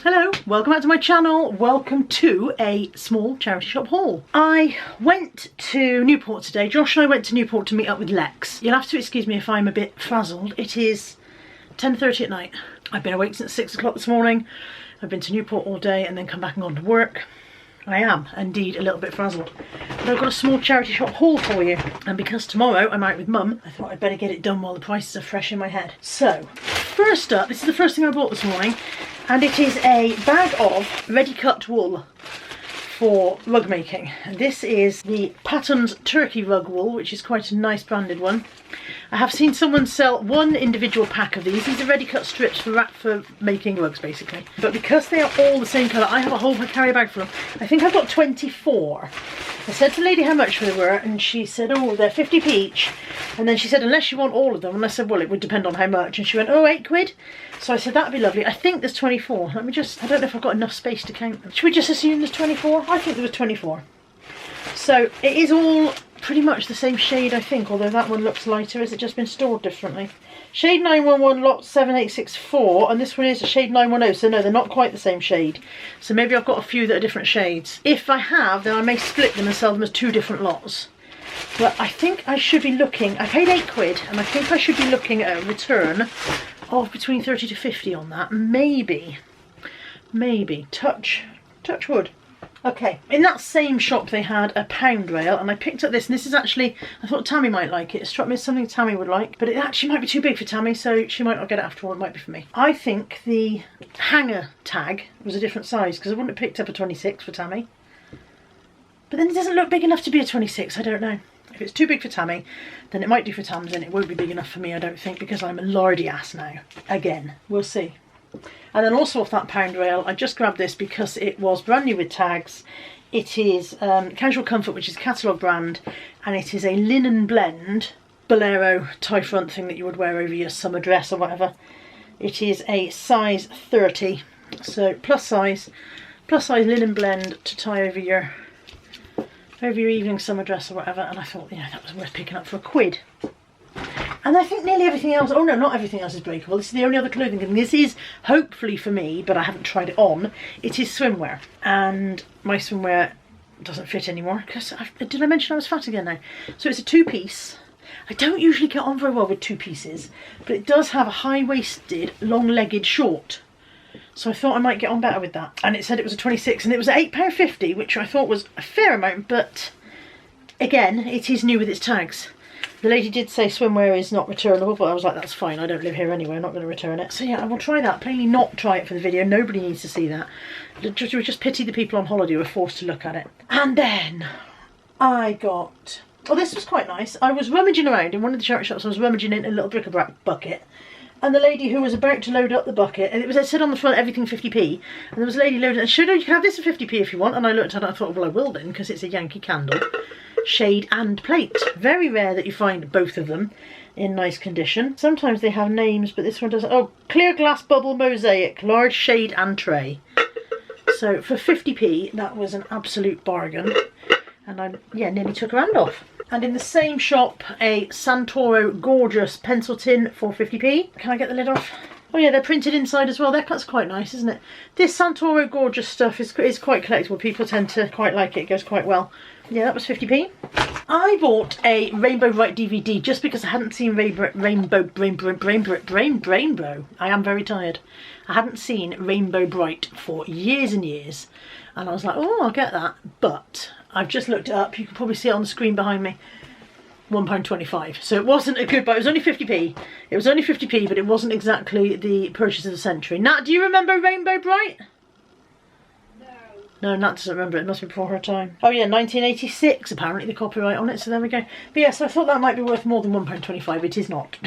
Hello, welcome back to my channel. Welcome to a small charity shop haul. I went to Newport today. Josh and I went to Newport to meet up with Lex. You'll have to excuse me if I'm a bit frazzled. It is 10:30 at night. I've been awake since 6 o'clock this morning. I've been to Newport all day and then come back and gone to work. I am indeed a little bit frazzled. But I've got a small charity shop haul for you. And because tomorrow I'm out with Mum, I thought I'd better get it done while the prices are fresh in my head. So, first up, this is the first thing I bought this morning. And it is a bag of ready-cut wool for rug making. And this is the Patton's Turkey Rug Wool, which is quite a nice branded one. I have seen someone sell one individual pack of these. These are ready-cut strips for making rugs, basically. But because they are all the same colour, I have a whole carrier bag full of them. I think I've got 24. I said to the lady how much they were, and she said, oh, they're 50p each. And then she said, unless you want all of them. And I said, well, it would depend on how much. And she went, oh, £8. So I said, that'd be lovely. I think there's 24. Let me just, I don't know if I've got enough space to count them. Should we just assume there's 24? I think there was 24. So it is all pretty much the same shade, I think, although that one looks lighter. Has it just been stored differently? Shade 911, lot 7864, and this one is a shade 910, so no, they're not quite the same shade. So maybe I've got a few that are different shades. If I have, then I may split them and sell them as two different lots. But I think I should be looking, I paid £8, and I think I should be looking at a return of between 30 to 50 on that. Maybe, touch wood. Okay, in that same shop they had a pound rail, and I picked up this, and this is actually, I thought Tammy might like it. It struck me as something Tammy would like, but it actually might be too big for Tammy, so she might not get it after all. It might be for me. I think the hanger tag was a different size, because I wouldn't have picked up a 26 for Tammy. But then it doesn't look big enough to be a 26, I don't know. If it's too big for Tammy, then it might do for Tamsin. It won't be big enough for me, I don't think, because I'm a lardy ass now. Again, we'll see. And then also off that pound rail, I just grabbed this because it was brand new with tags. It is Casual Comfort, which is a catalogue brand, and it is a linen blend bolero tie front thing that you would wear over your summer dress or whatever. It is a size 30, so plus size linen blend to tie over your evening summer dress or whatever. And I thought, you know, that was worth picking up for £1. And I think nearly everything else, oh no, not everything else is breakable. This is the only other clothing thing. This is, hopefully for me, but I haven't tried it on, it is swimwear. And my swimwear doesn't fit anymore, because, did I mention I was fat again now? So it's a two-piece. I don't usually get on very well with two pieces, but it does have a high-waisted, long-legged short. So I thought I might get on better with that. And it said it was a 26, and it was £8.50, which I thought was a fair amount, but again, it is new with its tags. The lady did say swimwear is not returnable, but I was like, that's fine, I don't live here anyway, I'm not going to return it. So yeah, I will try that. Plainly not try it for the video, nobody needs to see that. We just pity the people on holiday who are forced to look at it. And then I got, oh, this was quite nice. I was rummaging around in one of the charity shops. I was rummaging in a little bric-a-brac bucket, and the lady who was about to load up the bucket, and it said on the front everything 50p, and there was a lady loading it, and she said, oh, you can have this for 50p if you want. And I looked at it and I thought, well, I will then, because it's a Yankee Candle shade and plate. Very rare that you find both of them in nice condition. Sometimes they have names, but this one doesn't. Oh, clear glass bubble mosaic, large shade and tray. So for 50p, that was an absolute bargain. And I, yeah, nearly took her hand off. And in the same shop, a Santoro gorgeous pencil tin for 50p. Can I get the lid off? Oh yeah, they're printed inside as well. That's quite nice, isn't it? This Santoro gorgeous stuff is quite collectible. People tend to quite like it. It goes quite well. Yeah, that was 50p. I bought a Rainbow Bright DVD just because I hadn't seen Rainbow. I am very tired. I hadn't seen Rainbow Bright for years and years. And I was like, oh, I'll get that. But I've just looked it up. You can probably see it on the screen behind me. £1.25. So it wasn't a good buy. It was only 50p. It was only 50p, but it wasn't exactly the purchase of the century. Nat, do you remember Rainbow Bright? No, Nat doesn't remember it. It must be before her time. Oh yeah, 1986, apparently, the copyright on it, so there we go. But yeah, so I thought that might be worth more than £1.25. It is not.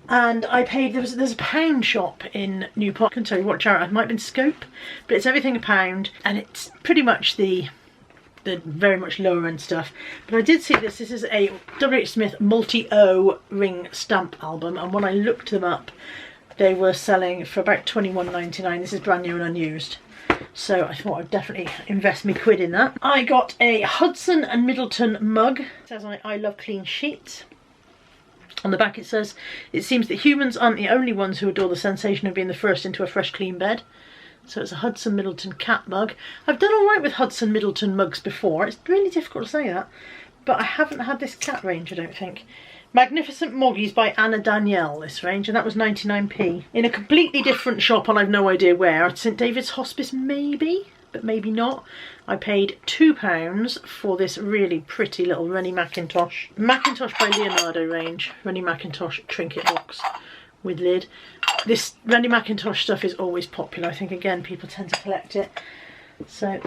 And I paid, there's a pound shop in Newport. I can tell you what charity, it might have been Scope, but it's everything a pound, and it's pretty much the very much lower end stuff. But I did see this is a W.H. Smith multi-O ring stamp album, and when I looked them up, they were selling for about £21.99. This is brand new and unused. So I thought I'd definitely invest me £1 in that. I got a Hudson and Middleton mug. It says on it, I love clean sheets. On the back it says, "It seems that humans aren't the only ones who adore the sensation of being the first into a fresh clean bed." So it's a Hudson Middleton cat mug. I've done alright with Hudson Middleton mugs before. It's really difficult to say that. But I haven't had this cat range, I don't think. Magnificent Moggies by Anna Danielle, this range, and that was 99p. In a completely different shop, and I've no idea where, at St David's Hospice maybe, but maybe not. I paid £2 for this really pretty little Rennie Mackintosh by Leonardo range. Rennie Mackintosh trinket box with lid. This Rennie Mackintosh stuff is always popular. I think, again, people tend to collect it. So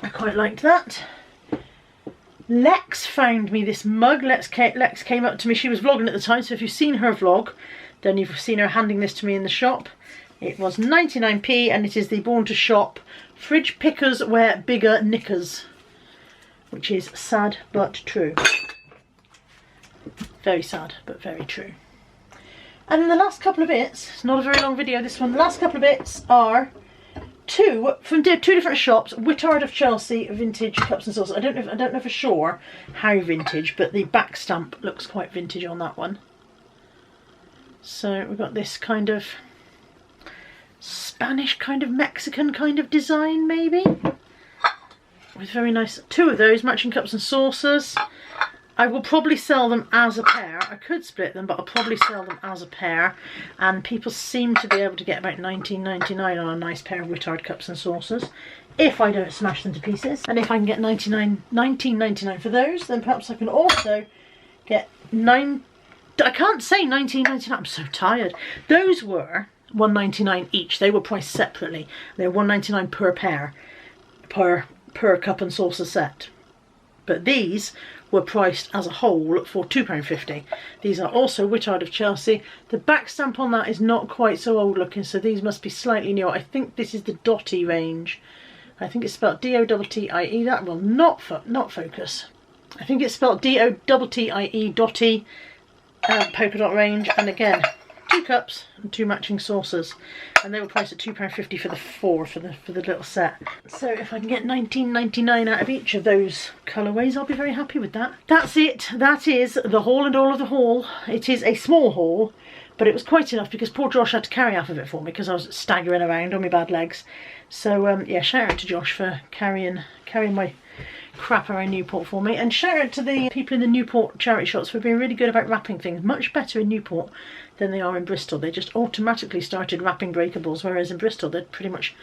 I quite liked that. Lex found me this mug. Lex came up to me. She was vlogging at the time, so if you've seen her vlog, then you've seen her handing this to me in the shop. It was 99p, and it is the Born to Shop Fridge Pickers Wear Bigger Knickers, which is sad but true. Very sad but very true. And the last couple of bits, it's not a very long video this one, the last couple of bits are two from two different shops. Whittard of Chelsea vintage cups and saucers. I don't know for sure how vintage, but the back stamp looks quite vintage on that one. So we've got this kind of Spanish, kind of Mexican kind of design maybe, with very nice, two of those matching cups and saucers. I will probably sell them as a pair. I could split them, but I'll probably sell them as a pair. And people seem to be able to get about $19.99 on a nice pair of Whittard cups and saucers, if I don't smash them to pieces. And if I can get $19.99 for those, then perhaps I can also get I can't say $19.99. I'm so tired. Those were $1.99 each. They were priced separately. They're $1.99 per pair, per cup and saucer set. But these were priced as a whole for £2.50. These are also Whittard of Chelsea. The back stamp on that is not quite so old looking, so these must be slightly newer. I think this is the Dottie range. I think it's spelled D-O-T-T-I-E. That will not focus. I think it's spelled D-O-T-T-I-E Dottie polka dot range. And again, 2 cups and 2 matching saucers, and they were priced at £2.50 for the 4 for the little set. So if I can get $19.99 out of each of those colourways, I'll be very happy with that. That's it. That is the haul and all of the haul. It is a small haul, but it was quite enough because poor Josh had to carry half of it for me because I was staggering around on my bad legs. So yeah, shout out to Josh for carrying my crap around Newport for me, and shout out to the people in the Newport charity shops for being really good about wrapping things. Much better in Newport than they are in Bristol. They just automatically started wrapping breakables, whereas in Bristol they'd pretty much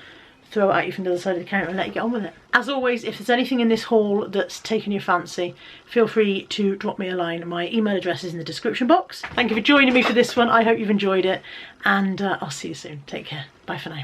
throw it at you from the other side of the counter and let you get on with it. As always, if there's anything in this haul that's taken your fancy, feel free to drop me a line. My email address is in the description box. Thank you for joining me for this one. I hope you've enjoyed it, and I'll see you soon. Take care. Bye for now.